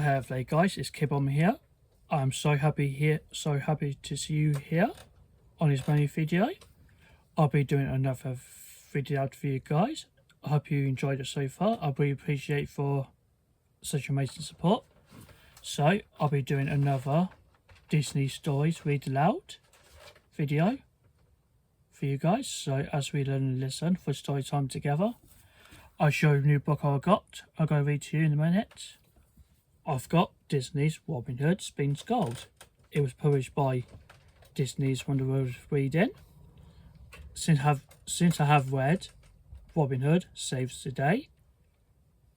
Hello there guys, it's Kibom here. I'm so happy to see you here on this mini video. I'll be doing another video for you guys. I hope you enjoyed it so far. I really appreciate for such amazing support. So I'll be doing another Disney Stories Read Aloud video for you guys. So as we learn and listen for story time together, I'll show you a new book I got. I'm going to read to you in a minute. I've got Disney's Robin Hood Spins Gold. It was published by Disney's Wonder World Reading. Since I have read Robin Hood Saves the Day,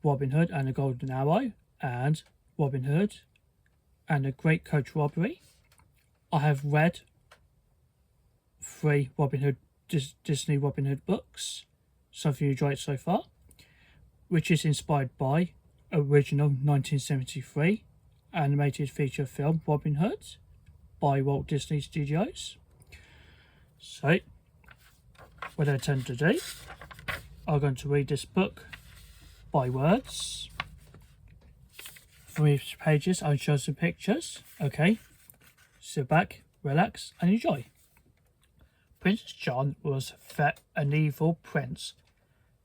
Robin Hood and the Golden Arrow, and Robin Hood and the Great Coach Robbery, I have read 3 Disney Robin Hood books. Something you enjoyed so far, which is inspired by original 1973 animated feature film Robin Hood by Walt Disney Studios. So what I tend to do, I'm going to read this book by words. For each pages I'll show some pictures. Okay, sit back, relax and enjoy. Prince John was an evil prince.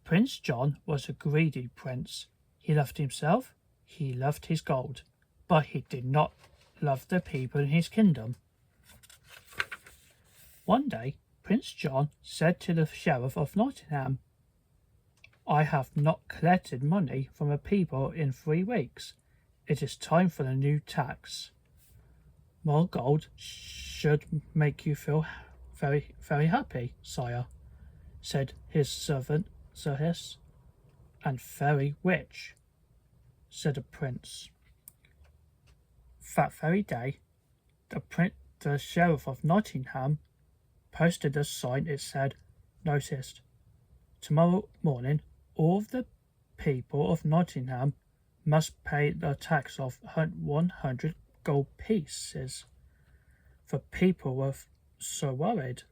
Prince John was a greedy prince. He loved himself, he loved his gold, but he did not love the people in his kingdom. One day, Prince John said to the Sheriff of Nottingham, "I have not collected money from the people in 3 weeks. It is time for the new tax." "More gold should make you feel very, very happy, sire," said his servant Sir Hiss. "And very rich," said the prince. That very day, the Sheriff of Nottingham posted a sign. It said, "Noticed. Tomorrow morning, all of the people of Nottingham must pay the tax of 100 gold pieces." The people were so worried.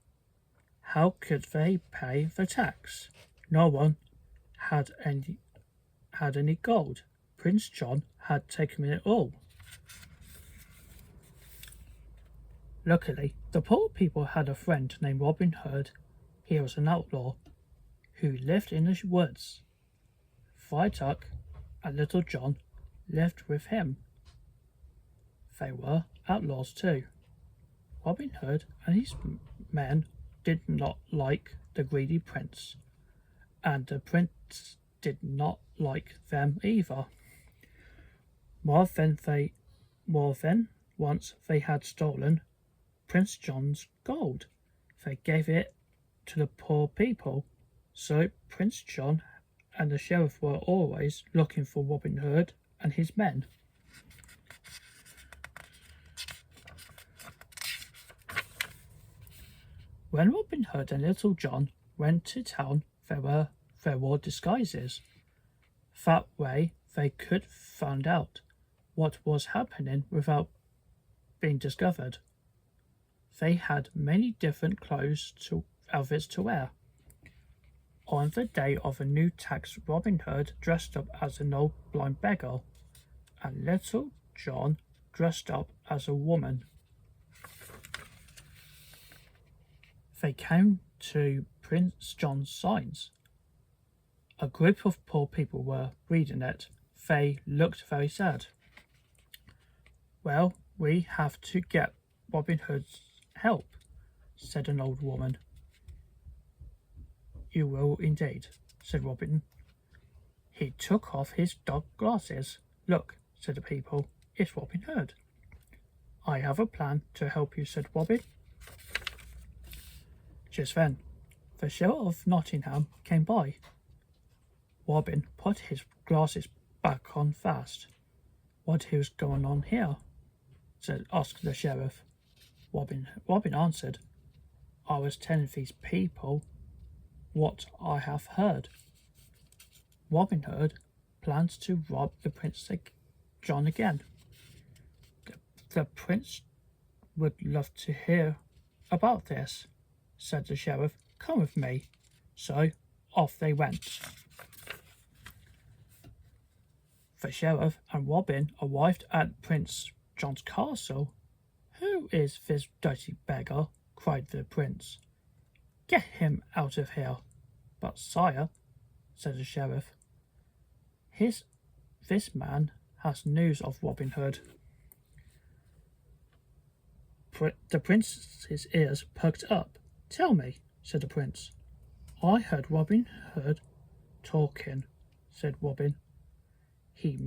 How could they pay the tax? No one had any gold. Prince John had taken it all. Luckily, the poor people had a friend named Robin Hood. He was an outlaw who lived in the woods. Friar Tuck and Little John lived with him. They were outlaws too. Robin Hood and his men did not like the greedy prince, and the prince did not like them either. More than once they had stolen Prince John's gold. They gave it to the poor people. So Prince John and the sheriff were always looking for Robin Hood and his men. When Robin Hood and Little John went to town, there were disguises. That way they could find out what was happening without being discovered. They had many different outfits to wear. On the day of the new tax, Robin Hood dressed up as an old blind beggar, and Little John dressed up as a woman. They came to Prince John's signs. A group of poor people were reading it. They looked very sad. "Well, we have to get Robin Hood's help," said an old woman. "You will indeed," said Robin. He took off his dark glasses. "Look," said the people, "it's Robin Hood." "I have a plan to help you," said Robin. Just then, the Sheriff of Nottingham came by. Robin put his glasses back on fast. "What is going on here?" asked the sheriff. Robin answered, "I was telling these people what I have heard. Robin Hood plans to rob the Prince John again. The prince would love to hear about this," said the sheriff. "Come with me." So off they went. The sheriff and Robin arrived at Prince John's castle. "Who is this dirty beggar?" cried the prince. "Get him out of here." "But, sire," said the sheriff, "this man has news of Robin Hood." The prince's ears perked up. "Tell me," said the prince. "I heard Robin Hood talking," said Robin. He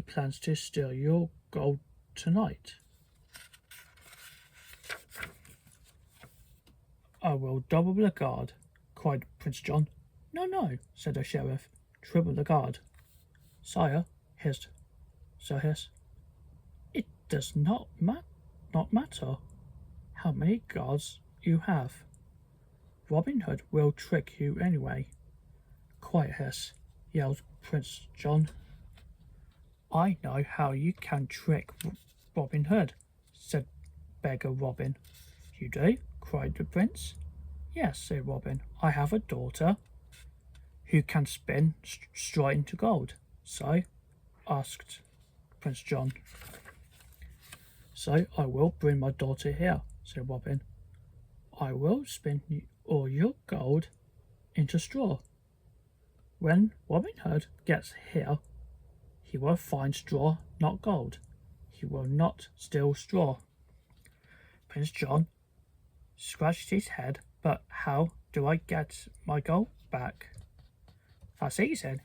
plans to steal your gold tonight." "I will double the guard," cried Prince John. "No, no," said the sheriff. "Triple the guard." "Sire," hissed Sir Hiss, "it does not matter how many guards you have. Robin Hood will trick you anyway." "Quiet, Hiss," yelled Prince John. "I know how you can trick Robin Hood," said beggar Robin. "You do?" cried the prince. "Yes," said Robin. "I have a daughter who can spin straw into gold." "So?" asked Prince John. "So I will bring my daughter here," said Robin. "I will spin all your gold into straw. When Robin Hood gets here, he will find straw, not gold. He will not steal straw." Prince John scratched his head. "But how do I get my gold back?" "That's easy,"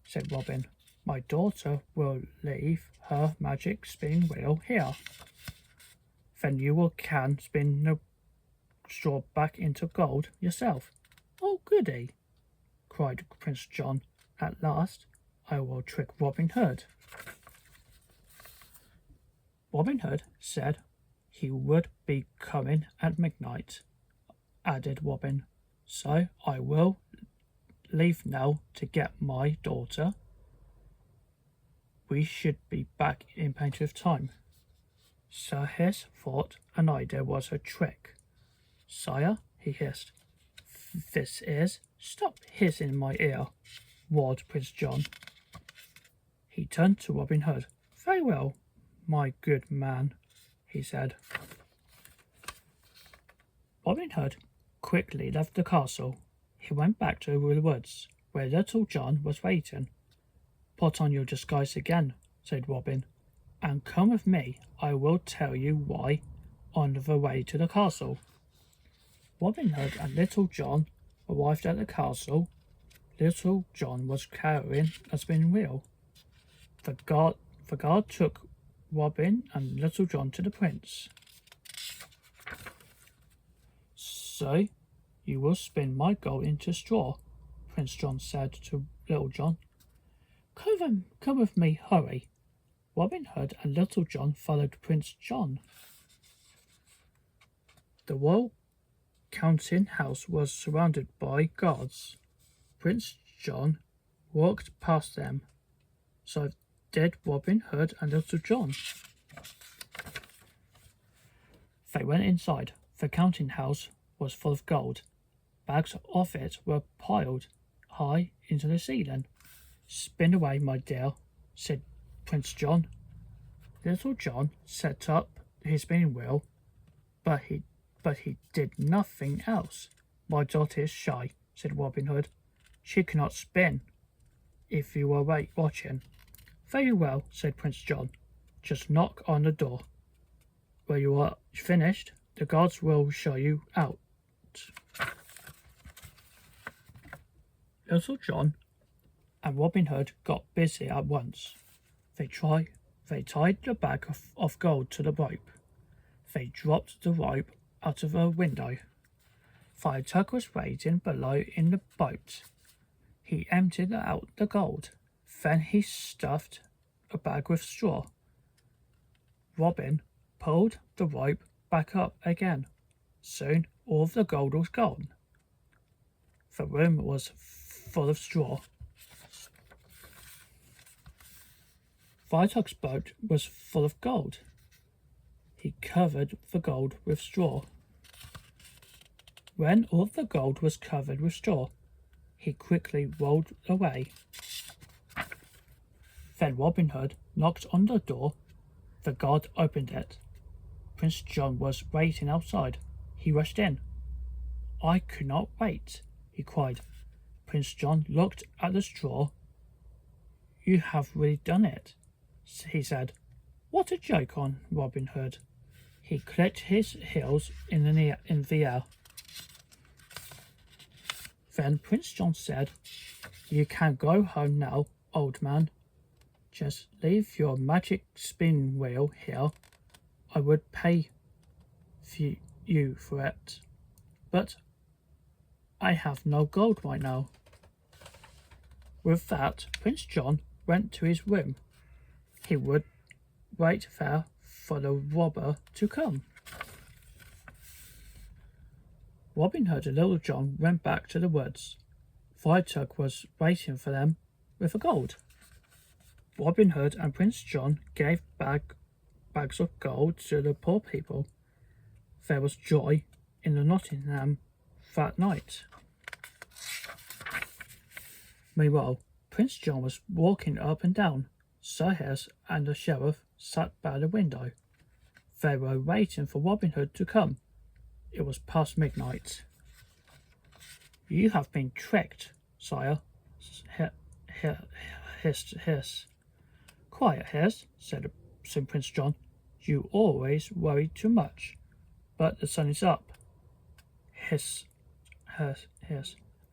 said Robin. "My daughter will leave her magic spinning wheel here. Then you can spin the straw back into gold yourself." "Oh, goody!" cried Prince John. "At last I will trick Robin Hood." Robin Hood said he would be coming at midnight, added Robin. "So I will leave now to get my daughter. We should be back in plenty of time." Sir Hiss thought an idea was a trick. "Sire," he hissed, "this is—" "Stop hissing in my ear," roared Prince John. He turned to Robin Hood. "Very well, my good man," he said. Robin Hood quickly left the castle. He went back to the woods, where Little John was waiting. "Put on your disguise again," said Robin, "and come with me. I will tell you why on the way to the castle." Robin Hood and Little John arrived at the castle. Little John was carrying a spinning wheel. The guard took Robin and Little John to the prince. "So you will spin my gold into straw," Prince John said to Little John. Come with me, hurry." Robin Hood and Little John followed Prince John. The royal counting house was surrounded by guards. Prince John walked past them. So did Robin Hood and Little John. They went inside. The counting house was full of gold. Bags of it were piled high into the ceiling. "Spin away, my dear," said Prince John. Little John set up his spinning wheel, but he did nothing else. "My daughter is shy," said Robin Hood. "She cannot spin if you are watching." "Very well," said Prince John. "Just knock on the door. When you are finished, the guards will show you out." Little John and Robin Hood got busy at once. They tied the bag of gold to the rope. They dropped the rope out of a window. Firetug was waiting below in the boat. He emptied out the gold. Then he stuffed a bag with straw. Robin pulled the rope back up again. Soon all of the gold was gone. The room was full of straw. Firetug's boat was full of gold. He covered the gold with straw. When all the gold was covered with straw, he quickly rolled away. Then Robin Hood knocked on the door. The guard opened it. Prince John was waiting outside. He rushed in. "I could not wait," he cried. Prince John looked at the straw. "You have really done it," he said. "What a joke on Robin Hood." He clicked his heels in the air. Then Prince John said, "You can go home now, old man. Just leave your magic spin wheel here. I would pay you for it, but I have no gold right now." With that, Prince John went to his room. He would wait there for the robber to come. Robin Hood and Little John went back to the woods. Tug was waiting for them with the gold. Robin Hood and Prince John gave bags of gold to the poor people. There was joy in the Nottingham that night. Meanwhile, Prince John was walking up and down. Sir Hess and the sheriff sat by the window. They were waiting for Robin Hood to come. It was past midnight. "You have been tricked, sire," hissed. "Quiet, Hess," said Prince John. "You always worry too much. But the sun is up." Hiss,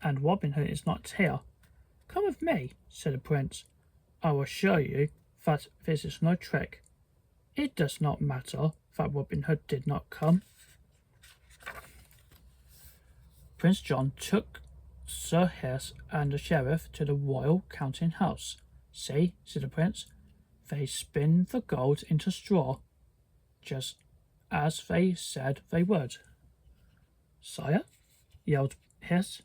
"and Robin Hood is not here." "Come with me," said the prince. "I will show you that this is no trick. It does not matter that Robin Hood did not come." Prince John took Sir Hess and the sheriff to the royal counting house. "See," said the prince, "they spin the gold into straw, just as they said they would." "Sire," yelled Hess,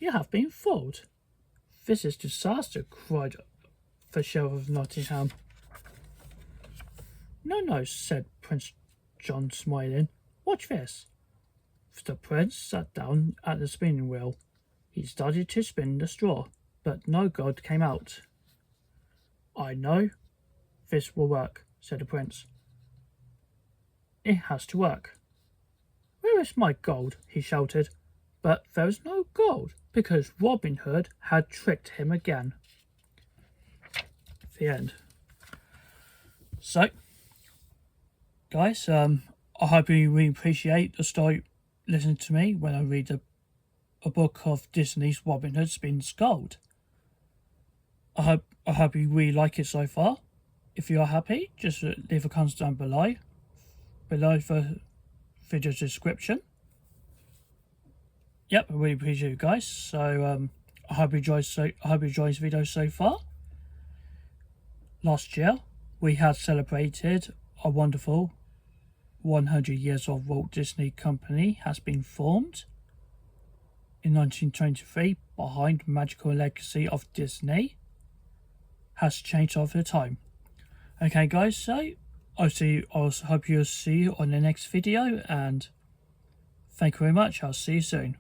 "you have been fooled." "This is disaster," cried the sheriff of Nottingham. No, said Prince John, smiling. "Watch this." The prince sat down at the spinning wheel. He started to spin the straw, but no gold came out. "I know this will work," said the prince. "It has to work." "Where is my gold?" he shouted. But there was no gold, because Robin Hood had tricked him again. The end. So, guys, I hope you really appreciate the story listening to me when I read a book of Disney's Robin Hood Spins Gold. I hope you really like it so far. If you are happy, just leave a comment down below the video description. Yep, I really appreciate you guys. So I hope you enjoyed this video so far. Last year we had celebrated a wonderful 100 years of Walt Disney Company has been formed. In 1923, behind magical legacy of Disney has changed over time. Okay guys, so I hope you'll see you on the next video, and thank you very much. I'll see you soon.